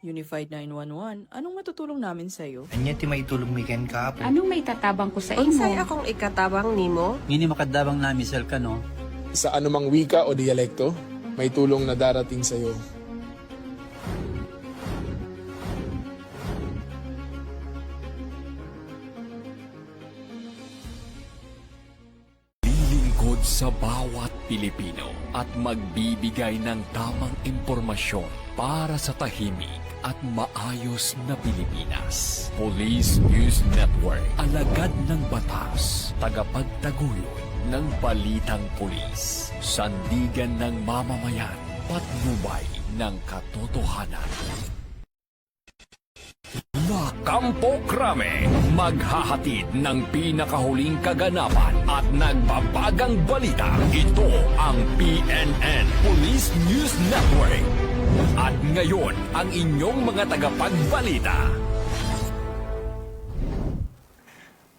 Unified 911, anong matutulong namin sa'yo? Anya ti maitulong mi ken ka po. Anong may tatabang ko sa Unsay imo? akong ikatabang nimo? Ngini makadabang namisal ka no. Sa anumang wika o dialekto, may tulong na darating sa iyo. Lilingkod sa bawat Pilipino at magbibigay ng tamang impormasyon para sa tahimik at maayos na Pilipinas. Police News Network, alagad ng batas, tagapagtaguyod ng balitang pulis, sandigan ng mamamayan, patnubay ng katotohanan. La Campo Crame, maghahatid ng pinakahuling kaganapan at nagbabagang balita. Ito ang PNN Police News Network. At ngayon, ang inyong mga tagapagbalita.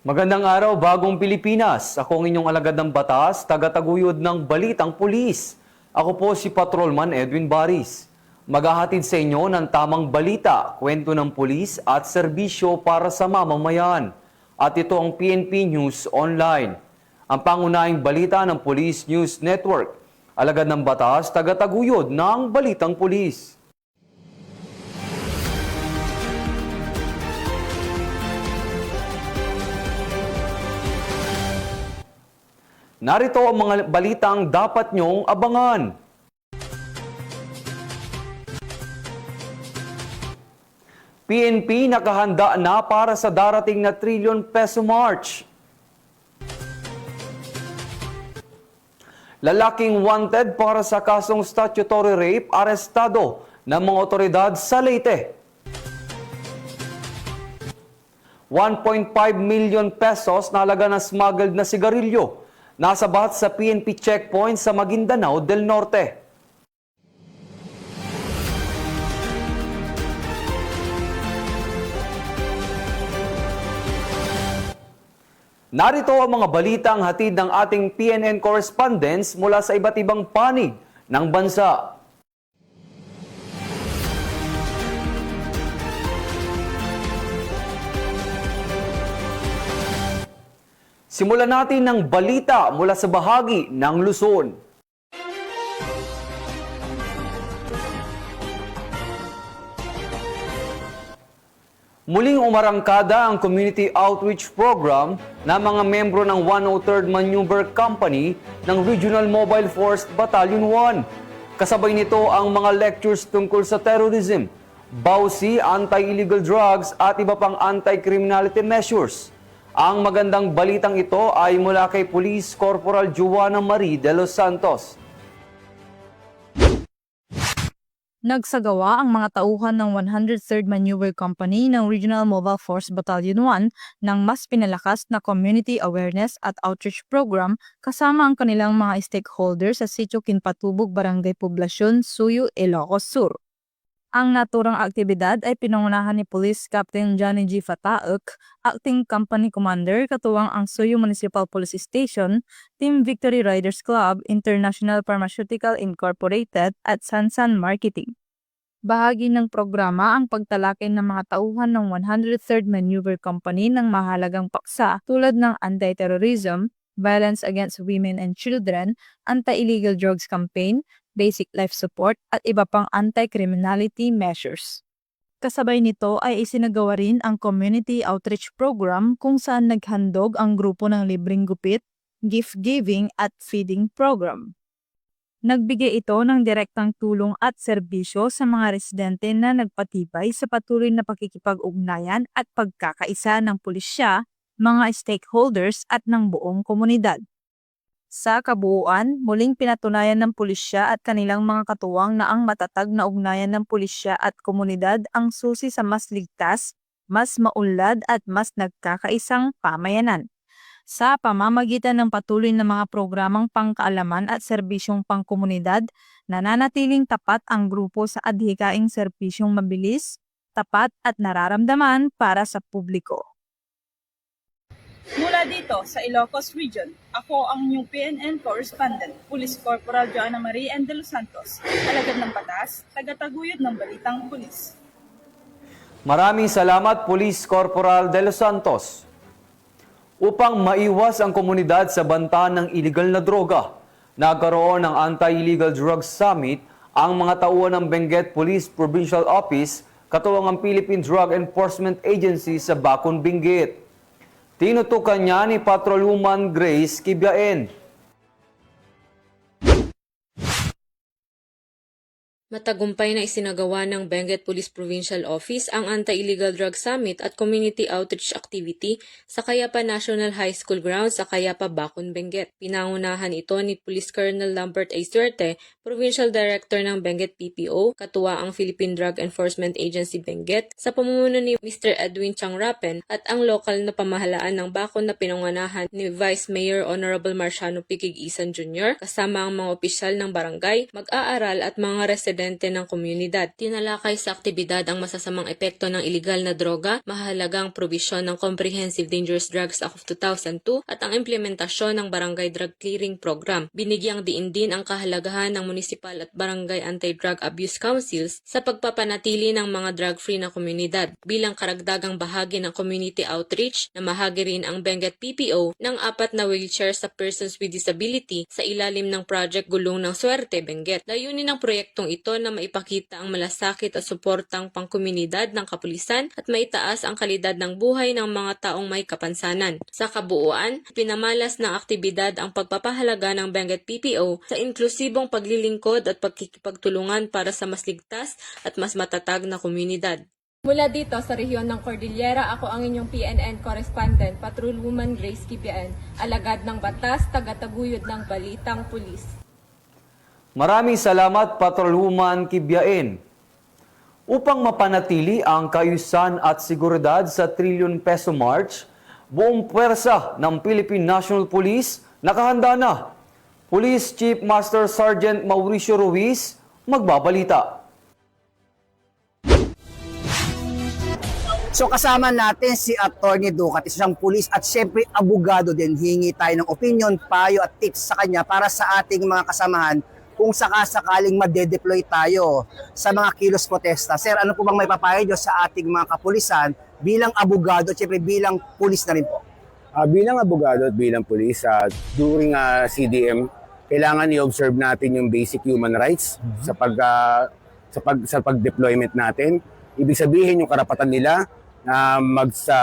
Magandang araw, bagong Pilipinas. Ako ang inyong alagad ng batas, tagataguyod ng Balitang Pulis. Ako po si Patrolman Edwin Baris. Maghahatid sa inyo ng tamang balita, kwento ng pulis at serbisyo para sa mamamayan. At ito ang PNP News Online. Ang pangunahing balita ng Police News Network. Alagad ng batas, tagataguyod ng Balitang Pulis. Narito ang mga balitang dapat nyong abangan. PNP nakahanda na para sa darating na trilyon peso march. Lalaking wanted para sa kasong statutory rape arestado ng mga otoridad sa Leyte. 1.5 million pesos na halaga ng smuggled na sigarilyo nasabat sa PNP checkpoint sa Maguindanao del Norte. Narito ang mga balitang hatid ng ating PNN correspondents mula sa iba't ibang panig ng bansa. Simulan natin ng balita mula sa bahagi ng Luzon. Muling umarangkada ang Community Outreach Program na mga membro ng 103rd Maneuver Company ng Regional Mobile Force Battalion 1. Kasabay nito ang mga lectures tungkol sa terrorism, bawsi, anti-illegal drugs at iba pang anti-criminality measures. Ang magandang balitang ito ay mula kay Police Corporal Joanna Marie de los Santos. Nagsagawa ang mga tauhan ng 103rd Maneuver Company ng Regional Mobile Force Battalion 1 ng mas pinalakas na community awareness at outreach program kasama ang kanilang mga stakeholders sa Sitio Kinpatubog, Barangay Poblacion, Suyo, Ilocos Sur. Ang naturang aktibidad ay pinangunahan ni Police Captain Johnny G. Fatauk, Acting Company Commander, katuwang ang Suyo Municipal Police Station, Team Victory Riders Club, International Pharmaceutical Incorporated at Sansan Marketing. Bahagi ng programa ang pagtalakay ng mga tauhan ng 103rd Maneuver Company ng mahalagang paksa tulad ng anti-terrorism, violence against women and children, anti-illegal drugs campaign, basic life support at iba pang anti-criminality measures. Kasabay nito ay isinagawa rin ang Community Outreach Program kung saan naghandog ang grupo ng libreng gupit, gift giving at feeding program. Nagbigay ito ng direktang tulong at serbisyo sa mga residente na nagpatibay sa patuloy na pakikipag-ugnayan at pagkakaisa ng pulisya, mga stakeholders at ng buong komunidad. Sa kabuuan, muling pinatunayan ng pulisya at kanilang mga katuwang na ang matatag na ugnayan ng pulisya at komunidad ang susi sa mas ligtas, mas maunlad at mas nagkakaisang pamayanan. Sa pamamagitan ng patuloy na mga programang pangkaalaman at serbisyong pangkomunidad, nananatiling tapat ang grupo sa adhikaing serbisyong mabilis, tapat at nararamdaman para sa publiko. Mula dito sa Ilocos Region, ako ang inyong PNN correspondent, Police Corporal Joanna Marie de los Santos, alagad ng batas, tagataguyod ng balitang pulis. Maraming salamat, Police Corporal De Los Santos. Upang maiwas ang komunidad sa banta ng iligal na droga, nagkaroon ng Anti-Illegal Drugs Summit ang mga tauhan ng Benguet Police Provincial Office katuwang ang Philippine Drug Enforcement Agency sa Bacon, Benguet. Tinutukan niya ni Patrolwoman Grace Kibiaen. Matagumpay na isinagawa ng Benguet Police Provincial Office ang Anti-Illegal Drug Summit at Community Outreach Activity sa Cayapa National High School Grounds sa Cayapa, Bacon, Benguet. Pinangunahan ito ni Police Colonel Lambert A. Suerte, Provincial Director ng Benguet PPO, katuwa ang Philippine Drug Enforcement Agency Benguet, sa pamumuno ni Mr. Edwin Changrapen at ang lokal na pamahalaan ng Bacon na pinangunahan ni Vice Mayor Honorable Marciano Pikig Isan Jr. kasama ang mga opisyal ng barangay, mag-aaral at mga residente ng komunidad. Tinalakay sa aktibidad ang masasamang epekto ng iligal na droga, mahalagang probisyon ng Comprehensive Dangerous Drugs Act of 2002 at ang implementasyon ng Barangay Drug Clearing Program. Binigyang diin din ang kahalagahan ng municipal at barangay anti-drug abuse councils sa pagpapanatili ng mga drug-free na komunidad. Bilang karagdagang bahagi ng community outreach, namahagi rin ang Benguet PPO ng 4 na wheelchair sa persons with disability sa ilalim ng Project Gulong ng Swerte, Benguet. Layunin ng proyektong ito na maipakita ang malasakit at suportang pangkomunidad ng kapulisan at maitaas ang kalidad ng buhay ng mga taong may kapansanan. Sa kabuuan, pinamalas ng aktibidad ang pagpapahalaga ng Benguet PPO sa inklusibong paglilingkod at pagkikipagtulungan para sa mas ligtas at mas matatag na komunidad. Mula dito sa rehiyon ng Cordillera, ako ang inyong PNN correspondent, Patrolwoman Grace Kibiaen, alagad ng batas, tagataguyod ng balitang pulis. Maraming salamat, Patrolwoman Kibiaen. Upang mapanatili ang kaayusan at seguridad sa trilyon peso march, buong puwersa ng Philippine National Police nakahanda na. Police Chief Master Sergeant Mauricio Ruiz magbabalita. So kasama natin si Attorney Ducat, isang pulis at syempre abogado din. Hingi tayo ng opinion, payo at tips sa kanya para sa ating mga kasamahan kung sakasakaling madedeploy tayo sa mga kilos protesta. Sir, ano po bang may papayo nyo sa ating mga kapulisan bilang abogado at syempre bilang pulis na rin po? Bilang abogado at bilang pulis, during CDM, kailangan i-observe natin yung basic human rights sa pag-deployment natin. Ibig sabihin yung karapatan nila na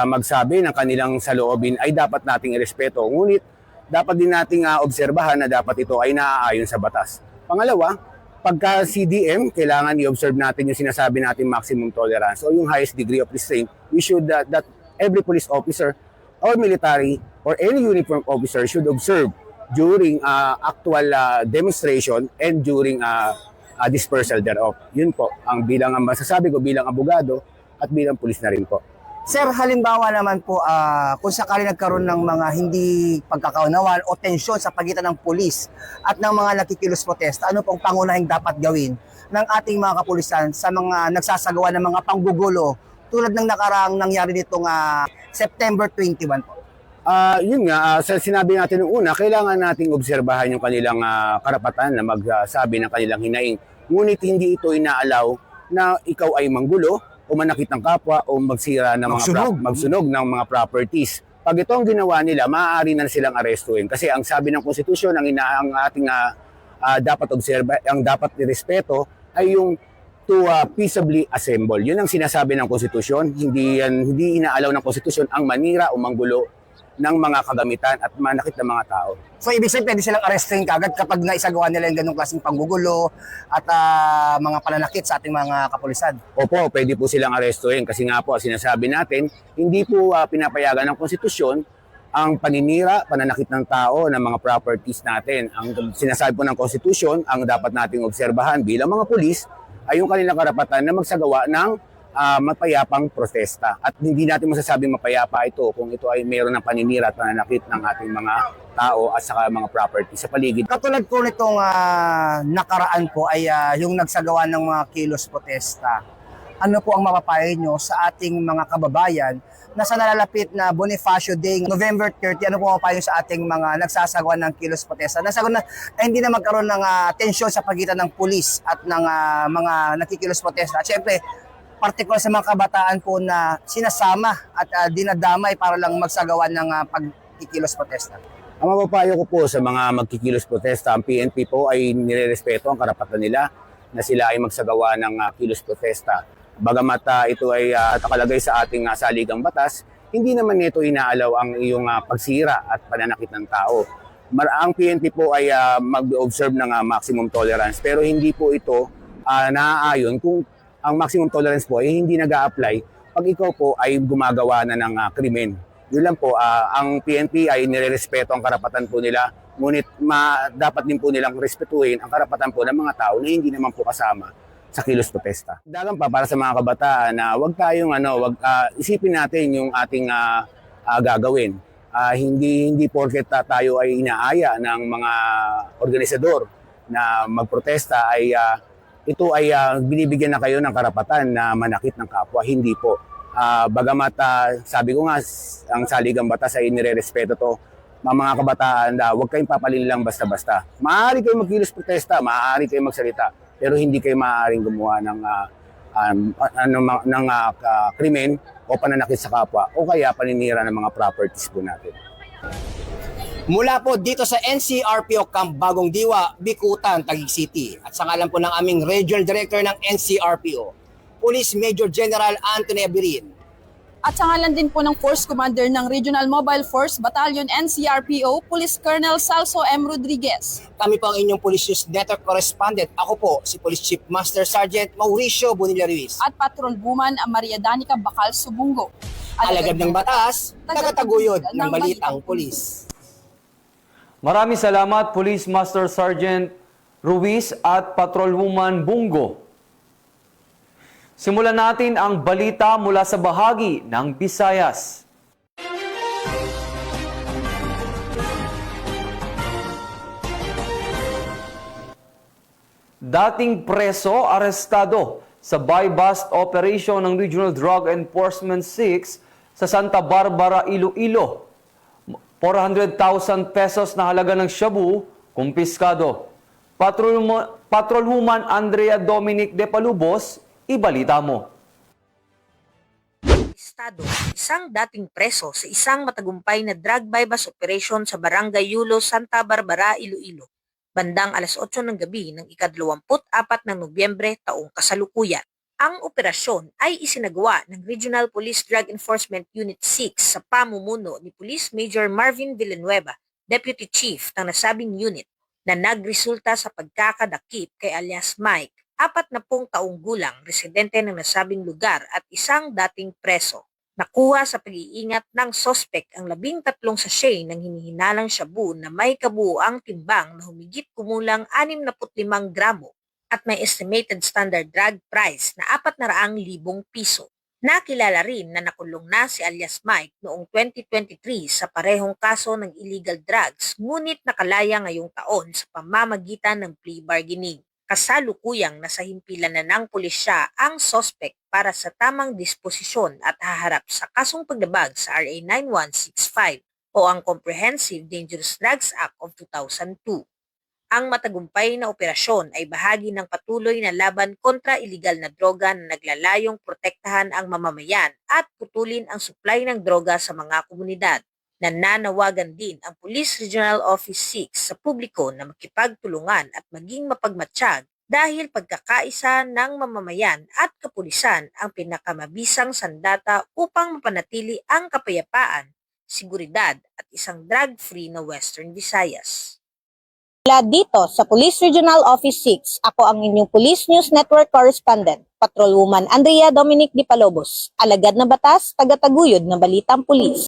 magsabi ng kanilang saloobin ay dapat nating irespeto. Ngunit dapat din nating obserbahan na dapat ito ay naaayon sa batas. Pangalawa, pagka CDM, kailangan i-observe natin yung sinasabi natin maximum tolerance o yung highest degree of restraint. We should, that every police officer or military or any uniformed officer should observe during actual demonstration and during dispersal thereof. Yun po, ang masasabi ko bilang abogado at bilang pulis na rin po. Sir, halimbawa naman po, kung sakali nagkaroon ng mga hindi pagkakaunawan o tensyon sa pagitan ng pulis at ng mga nakikilos protesta, ano pong pangunahing dapat gawin ng ating mga kapulisan sa mga nagsasagawa ng mga panggugulo tulad ng nakaraang nangyari nitong September 21 po? Yun nga, sinabi natin nung una, kailangan nating obserbahan yung kanilang karapatan na magsabi ng kanilang hinaing. Ngunit hindi ito inaalaw na ikaw ay manggulo o manakit ng kapwa o magsira ng magsunog ng mga properties. Pag ito ang ginawa nila, maaari na silang arestuhin. Kasi ang sabi ng konstitusyon, ang ating dapat obserba, ang dapat irespeto ay yung to peaceably assemble. Yun ang sinasabi ng konstitusyon. Hindi inaalaw ng konstitusyon ang manira o manggulo ng mga kagamitan at manakit ng mga tao. So ibig sabihin, pwede silang arrestin kagad kapag naisagawa nila yung ganung klaseng panggugulo at mga pananakit sa ating mga kapulisan? Opo, pwede po silang arestuhin kasi nga po sinasabi natin, hindi po pinapayagan ng konstitusyon ang paninira, pananakit ng tao ng mga properties natin. Ang sinasabi po ng konstitusyon, ang dapat nating obserbahan bilang mga pulis ay yung kanilang karapatan na magsagawa ng mapayapang protesta. At hindi natin masasabing mapayapa ito kung ito ay mayroon ng paninira at pananakit ng ating mga tao at saka mga property sa paligid. Katulad po nitong nakaraan po ay yung nagsagawa ng mga kilos protesta. Ano po ang mapapayo nyo sa ating mga kababayan na sa nalalapit na Bonifacio Day, November 30, ano po mapapayo sa ating mga nagsasagawa ng kilos protesta? Hindi na magkaroon ng tensyon sa pagitan ng pulis at ng mga nakikilos protesta. At syempre, partikular sa mga kabataan po na sinasama at dinadamay para lang magsagawa ng pagkikilos protesta? Ang mapapayo ko po sa mga magkikilos protesta, ang PNP po ay nirerespeto ang karapatan nila na sila ay magsagawa ng kilos protesta. Bagamat ito ay nakalagay sa ating saligang batas, hindi naman nito inaalaw ang iyong pagsira at pananakit ng tao. Ang PNP po ay mag-observe ng maximum tolerance, pero hindi po ito naaayon kung ang maximum tolerance po ay hindi nag-a-apply pag ikaw po ay gumagawa na ng krimen. Yun lang po, ang PNP ay nirerespeto ang karapatan po nila, ngunit dapat din po nilang respetuhin ang karapatan po ng mga tao na hindi naman po kasama sa kilos protesta. Dagan pa para sa mga kabataan na wag tayong isipin natin yung ating gagawin. Hindi porket tayo ay inaaya ng mga organisador na magprotesta ay ito ay binibigyan na kayo ng karapatan na manakit ng kapwa. Hindi po. Bagamat sabi ko nga, ang saligang batas ay nirerespeto to, mga kabataan, wag kayong papalin lang basta-basta. Maaari kayong magkilos protesta, maaari kayong magsalita, pero hindi kayo maaaring gumawa ng krimen o pananakit sa kapwa o kaya paninira ng mga properties po natin. Mula po dito sa NCRPO Camp Bagong Diwa, Bikutan, Taguig City. At sa ngalan po ng aming Regional Director ng NCRPO, Police Major General Anthony Abirin. At sa ngalan din po ng Force Commander ng Regional Mobile Force Battalion NCRPO, Police Colonel Salso M. Rodriguez. Kami po ang inyong Police News Network Correspondent. Ako po si Police Chief Master Sergeant Mauricio Bonilla Ruiz. At Patrol Woman Maria Danica Bacal Subungo. Alagad ng batas, tagataguyod ng balitang pulis. Maraming salamat Police Master Sergeant Ruiz at Patrolwoman Bungo. Simulan natin ang balita mula sa bahagi ng Visayas. Dating preso, arestado sa buy-bust operation ng Regional Drug Enforcement 6 sa Santa Barbara, Iloilo. 400,000 pesos na halaga ng shabu, kumpiskado. Patrolwoman Andrea Dominic de Palubos, ibalita mo. Estado, isang dating preso sa isang matagumpay na drug buy-bust operation sa Barangay Yulo, Santa Barbara, Iloilo. Bandang alas 8 ng gabi ng ika-24 ng Nobyembre taong kasalukuyan. Ang operasyon ay isinagawa ng Regional Police Drug Enforcement Unit 6 sa pamumuno ni Police Major Marvin Villanueva, Deputy Chief ng nasabing unit, na nagresulta sa pagkakadakip kay alias Mike, 40 taong gulang, residente ng nasabing lugar at isang dating preso. Nakuha sa pag-iingat ng sospek ang 13 sachet ng hinihinalang shabu na may kabuuang timbang na humigit kumulang 65 gramo at may estimated standard drug price na 400,000 piso. Nakilala rin na nakulong na si alias Mike noong 2023 sa parehong kaso ng illegal drugs, ngunit nakalaya ngayong taon sa pamamagitan ng plea bargaining. Kasalukuyang nasa himpilan na ng pulisya ang sospek para sa tamang disposisyon at haharap sa kasong paglabag sa RA 9165 o ang Comprehensive Dangerous Drugs Act of 2002. Ang matagumpay na operasyon ay bahagi ng patuloy na laban kontra iligal na droga na naglalayong protektahan ang mamamayan at putulin ang supply ng droga sa mga komunidad. Nananawagan din ang Police Regional Office 6 sa publiko na makipagtulungan at maging mapagmatsyag dahil pagkakaisa ng mamamayan at kapulisan ang pinakamabisang sandata upang mapanatili ang kapayapaan, seguridad at isang drug-free na Western Visayas. Mula dito sa Police Regional Office 6, ako ang inyong Police News Network Correspondent, Patrolwoman Andrea Dominic de Palobos, alagad na batas, tagataguyod na balitang pulis.